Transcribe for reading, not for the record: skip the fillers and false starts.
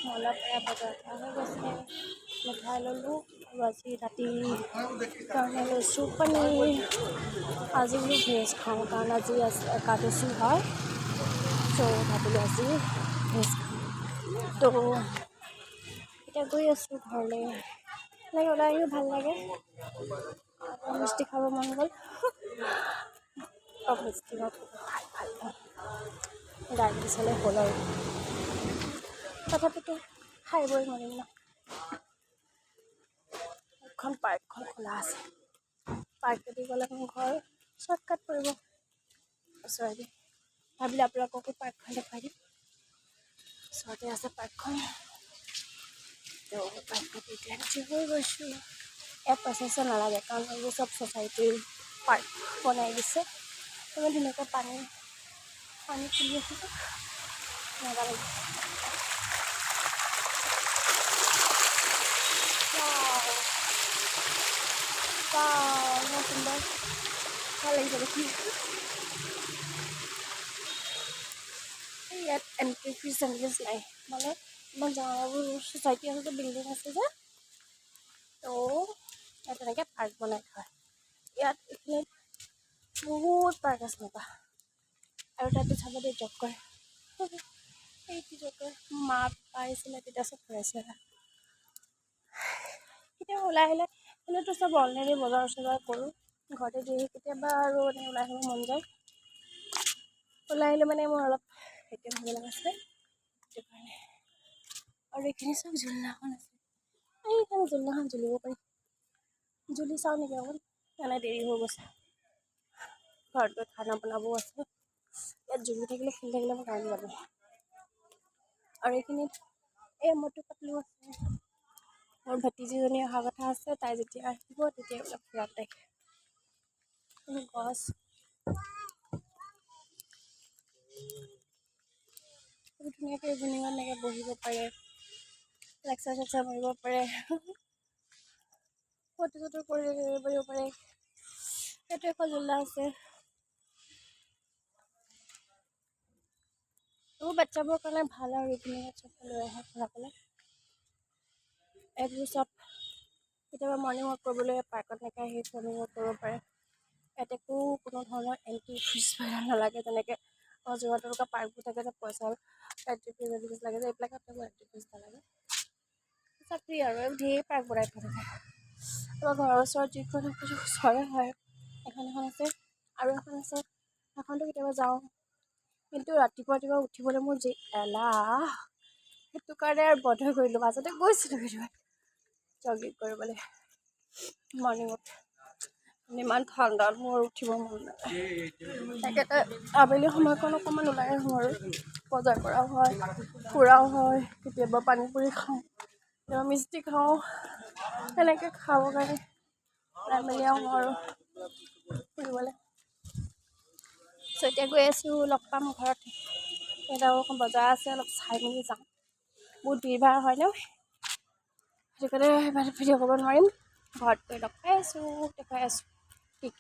মলৰ পৰা বজাৰ কৰা হৈ গৈছে মিঠাই ল'লোঁ আৰু আজি ৰাতি কাৰণে লৈছোঁ পনীৰ আজি বোলো ভেজ খাওঁ কাৰণ আজি একাদশী হয় চ' ভাবিলোঁ আজি ভেজ খাওঁ তো এতিয়া গৈ আছোঁ ঘৰলৈ এনেকৈ ওলাই আহিও ভাল লাগে মিষ্টি খাব মন গ'ল মিষ্টি ভাল ডায়েবেটিছ হ'লে হ'ল আৰু তথাপিতো খাই বৈ মৰিম ন এখন পাৰ্কখন খোলা আছে পাৰ্কেদি গ'লে মোৰ ঘৰ শ্বৰ্টকাট পৰিব ওচৰেদি ভাবিলে আপোনালোককো পাৰ্কখন দেখুৱাই দিম ওচৰতে আছে পাৰ্কখন তো পাৰ্কত এতিয়া এণ্ট্ৰি হৈ গৈছোঁ ইয়াত পইচা নালাগে কাৰণ এইবোৰ চব ছ'চাইটিৰ পাৰ্ক বনাই দিছে ইমান ধুনীয়াকৈ পানী খুলি আছে মজা লাগিছে ইমান সুন্দৰ ভাল লাগিছে দেখি ইয়াত এণ্ট্ৰি ফিজ নাই মানে ইমান ডাঙৰবোৰ ছ'চাইটি আছে বিল্ডিং আছে যে তো ইয়াত তেনেকৈ পাৰ্ক বনাই থয় ইয়াত এইখিনিত বহুত পাৰ্ক আছে নবা আৰু তাতো চাব দেই জব কৰে এইটো জব কৰে মা পাইছিলে তেতিয়া চব কৰাইছে কেতিয়াবা ওলাই আহিলে এনেতো চব অনলাইনে বজাৰ চজাৰ কৰোঁ ঘৰতে দি কেতিয়াবা আৰু এনেই ওলাই আহিব মন যায় ওলাই আহিলে মানে মোৰ অলপ এতিয়া ভাল লগা আছে সেইটো কাৰণে আৰু এইখিনি চব জুলনাখন আছে এইখিনি জুলনাখন জুলিব পাৰি জুলি চাওঁ নেকি অকণ এনে দেৰি হৈ গৈছে ঘৰত গৈ খানা বনাবও আছে ইয়াত জুলি থাকিলে খেলি থাকিলে মই টাইম যাব আৰু এইখিনিত এই মটু পাতলো আছে মোৰ ভতিজীজনী অহা কথা আছে তাই যেতিয়া আহিব তেতিয়া অলপ ফুৰাত তাইক গছ বহুত ধুনীয়াকৈ ইভিনিঙত এনেকৈ বহিব পাৰে লেকচাৰ চেকচাৰ মাৰিব পাৰে ফটো চটো কৰিব পাৰে সেইটো এখন জুলনা আছে এইবোৰ বাচ্চাবোৰৰ কাৰণে ভাল আৰু ইভিনিঙত চব লৈ আহে ফুৰাবলৈ এইবোৰ চব কেতিয়াবা মৰ্ণিং ৱাক কৰিবলৈ পাৰ্কত এনেকৈ আহি মৰ্ণিং ৱাক কৰিব পাৰে ইয়াত একো কোনো ধৰণৰ এণ্ট্ৰি ফিজ নালাগে যেনেকৈ যোৰহাট তেনেকুৱা পাৰ্কবোৰ থাকে যে পইচা এণ্ট্ৰি ফিজ লাগে যে এইবিলাকত এণ্ট্ৰি ফিজ নালাগে চব ফ্ৰী আৰু ধেৰ পাৰ্ক বনাই থোৱা থাকে আমাৰ ঘৰৰ ওচৰত যিখন ওচৰে হয় এখন আছে আৰু এখন আছে সেইখনতো কেতিয়াবা যাওঁ কিন্তু ৰাতিপুৱা উঠিবলৈ মোৰ যি এলাহ সেইটো কাৰণে আৰু বন্ধ কৰিলোঁ মাজতে গৈছিলোঁ কেতিয়াবা জগিং কৰিবলৈ মৰ্ণিং ৱাক ইমান ঠাণ্ডাত মোৰ উঠিব মন নাযায় তাকে আবেলি সময়কণ অকণমান ওলাই আহোঁ আৰু বজাৰ কৰাও হয় ফুৰাও হয় কেতিয়াবা পানী পুৰি খাওঁ কেতিয়াবা মিষ্টি খাওঁ সেনেকৈ খাবৰ কাৰণে ওলাই মেলি আহোঁ আৰু ফুৰিবলৈ চ' এতিয়া গৈ আছোঁ লগ পাম ঘৰত এতিয়া অকণ বজাৰ আছে অলপ চাই মেলি যাম বহুত ভিৰ ভাৰ হয় ন সেইটো কাৰণে ভিডিঅ' কৰিব নোৱাৰিম ঘৰত গৈ লগ পাই আছোঁ দেখুৱাই আছোঁ ঠিক